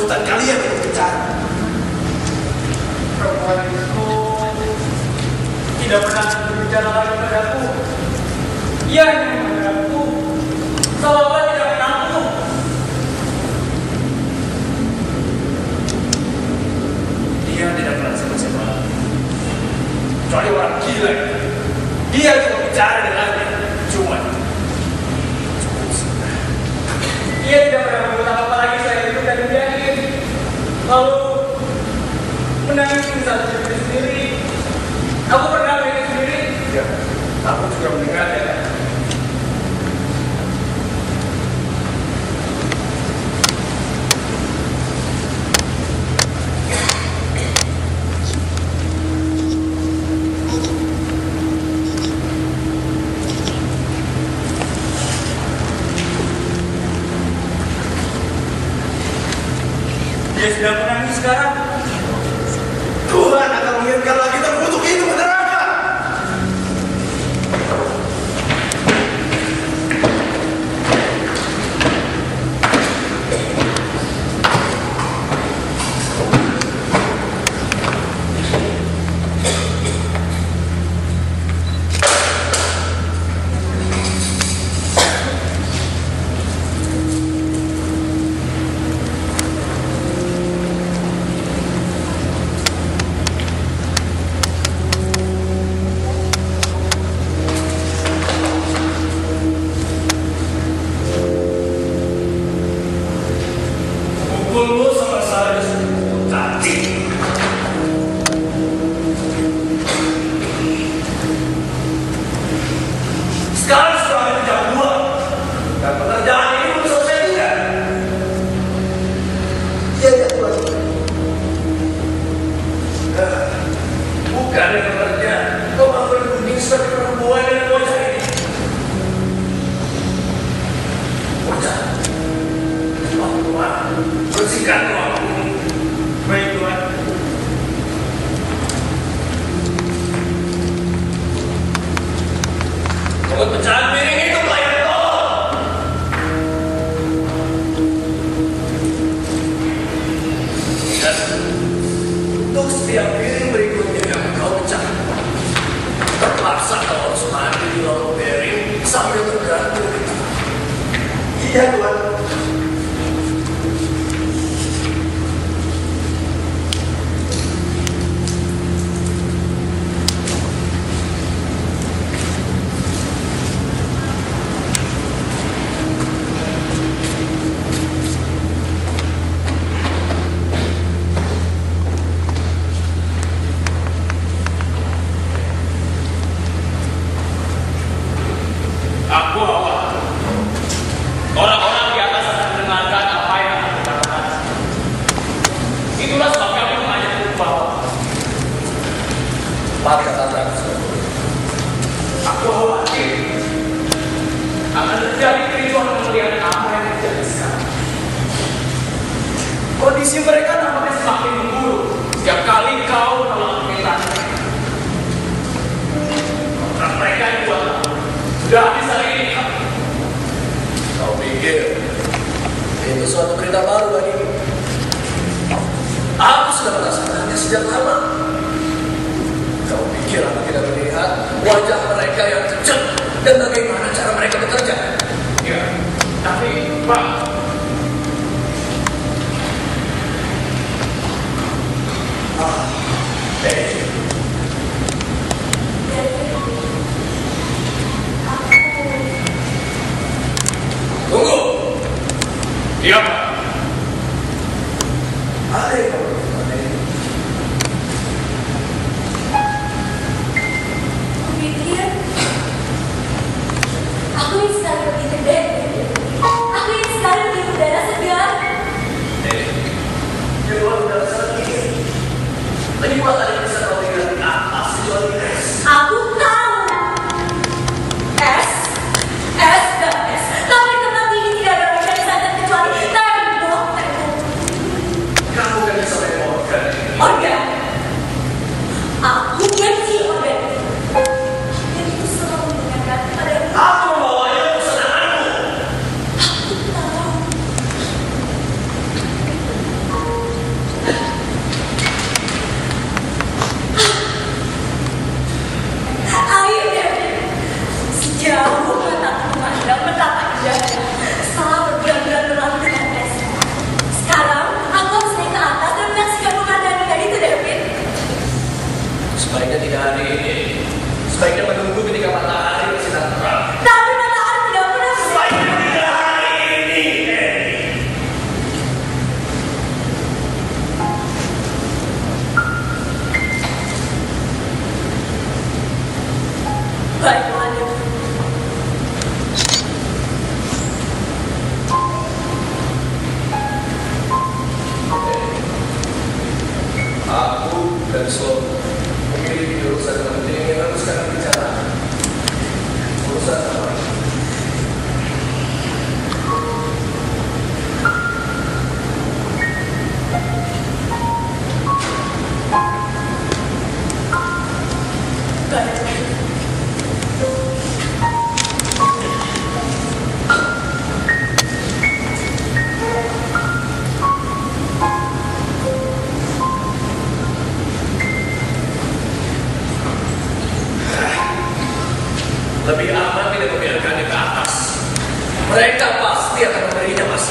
tuntutan kalian untuk bicara. Perempuan itu tidak pernah berbicara lagi padaku. Ia hanya memandangku, seolah tidak menangku. Dia tidak pernah siapa-siapa, kecuali orang gila itu. Dia cuma bicara dengannya, cuma Ia tidak pernah berbuat apa lagi selain itu dan menjahit. Lalu menangis saat diri sendiri. Aku pernah menangis sendiri. ya, aku juga mendengarnya. Dia sudah menangis sekarang. Tuhan akan mengirimkan lagi terkutuk itu ke neraka. Pukulmu sama saya seperti cacing. Sekarang sudah ada jam 2 dan pekerjaan ini belum selesai juga. Iya, Tuhan. Bukan yang bekerja, kau malah berunding seperti perempuan dengan bocah ini. Bocah. Tuhan, bersihkan ruang ini. Baik, Tuhan. Kau pecahan piring itu pelayan tolong. Dan untuk setiap piring berikutnya yang kau pecah, terpaksa kau harus mandi di lorong piring sambil tergantung. Iya, Tuhan. Aku awal. Orang-orang di atas akan mendengarkan apa yang aku katakan. Itulah sebabnya aku mengajakmu ke bawah. Maka katakan, aku khawatir akan terjadi kericuhan melihat apa yang terjadi sekarang. Kondisi mereka nampaknya semakin memburuk setiap kali kau menolak permintaan mereka. Kontrak mereka yang buat sudah habis hari ini. Kau pikir itu suatu berita baru bagimu? Aku sudah merasakannya sejak lama. Kau pikir aku tidak melihat wajah mereka yang kejam dan bagaimana cara mereka bekerja? Ya, tapi Pak, tunggu. Iya, Pak. Ada yang kau lakukan ini? Aku pikir aku ingin sekali pergi ke Dede. Aku ingin sekali pergi ke udara segar. Di luar udara sedikit. Lagi pula tadi bisa kau lihat di atas kecuali es. Aku tahu. Es dan es. Tapi tempat ini tidak ada manusia di sana kecuali tanah.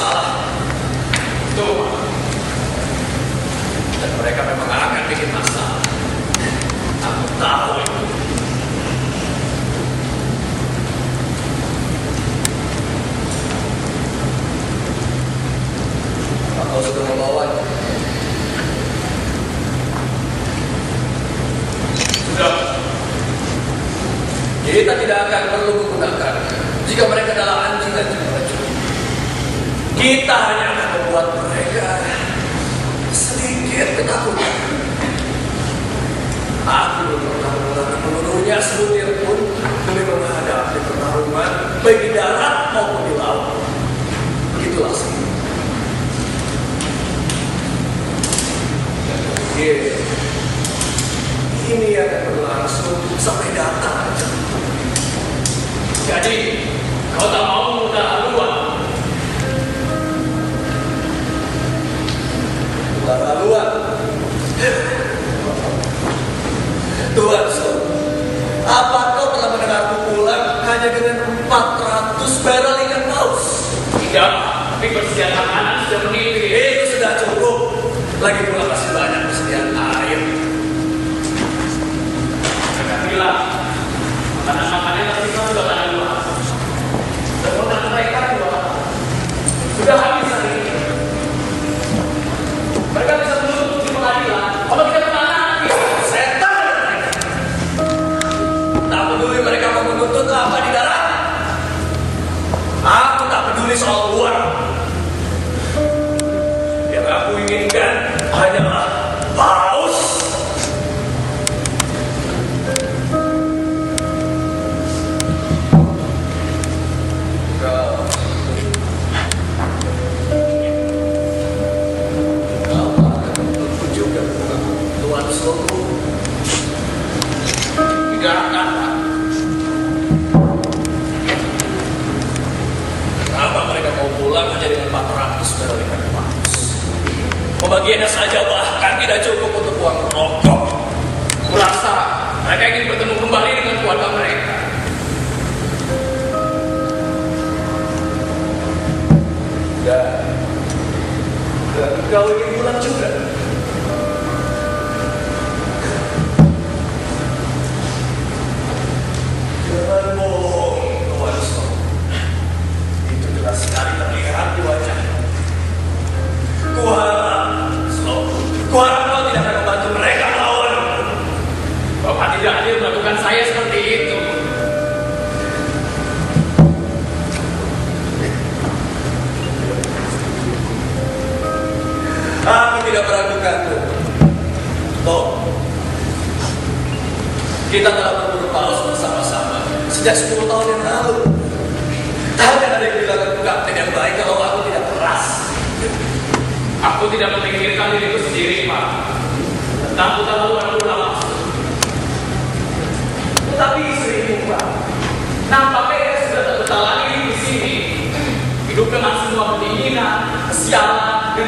masalah. Tuh, Dan mereka memang akan bikin masalah. Aku tahu itu. Apa kau sudah membawanya? sudah. Kita tidak akan perlu menggunakan jika mereka adalah anjing dan racun. Kita hanya akan membuat mereka sedikit ketakutan. Aku belum pernah membunuhnya sebutir pun demi menghadapi pertarungan baik di darat maupun di laut. Begitulah sih. Ini akan berlangsung sampai datang. Jadi, kau tak mau mudah haluan. Haluan. Tuhan, apa kau pernah mendengarku pulang hanya dengan 400 barrel ikan paus? Tidak, tapi persediaan makanan sudah menipis. Itu sudah cukup. Lagi pula masih banyak persediaan air. Mereka bilang, makanan-makanan yang tersisa sudah tak ada. Dan modal mereka juga sudah habis hari ini. Mereka bisa menuntut di pengadilan. Kalau kita kemana nanti? Setan! Tak peduli mereka mau menuntut apa di darat. Aku tak peduli soal uang. Yang aku inginkan hanyalah paus. Kau akan menuntut juga Tuhan Soku. Tidak akan. Kenapa mereka mau pulang hanya dengan 400 barrel ikan paus? Pembagiannya saja bahkan tidak cukup untuk uang rokok. Kurasa mereka ingin bertemu kembali dengan keluarga mereka. Dan kau ingin pulang juga. Jangan bohong, Tuan Soku. Itu jelas sekali terlihat di wajahmu. Kuharap kau tidak akan membantu mereka melawan. Bapak tidak adil melakukan saya seperti itu. Aku tidak meragukanmu. Toh, kita telah berburu paus bersama-sama sejak 10 tahun yang lalu. Takkan ada yang bilang aku kapten yang baik kalau aku tidak keras. Aku tidak memikirkan diriku sendiri, Pak. Tentang utama-utama ulama. Tetapi istrimu, Pak, nampaknya dia sudah tak betah lagi di sini. Hidup dengan semua pendinginan, kesialan, dan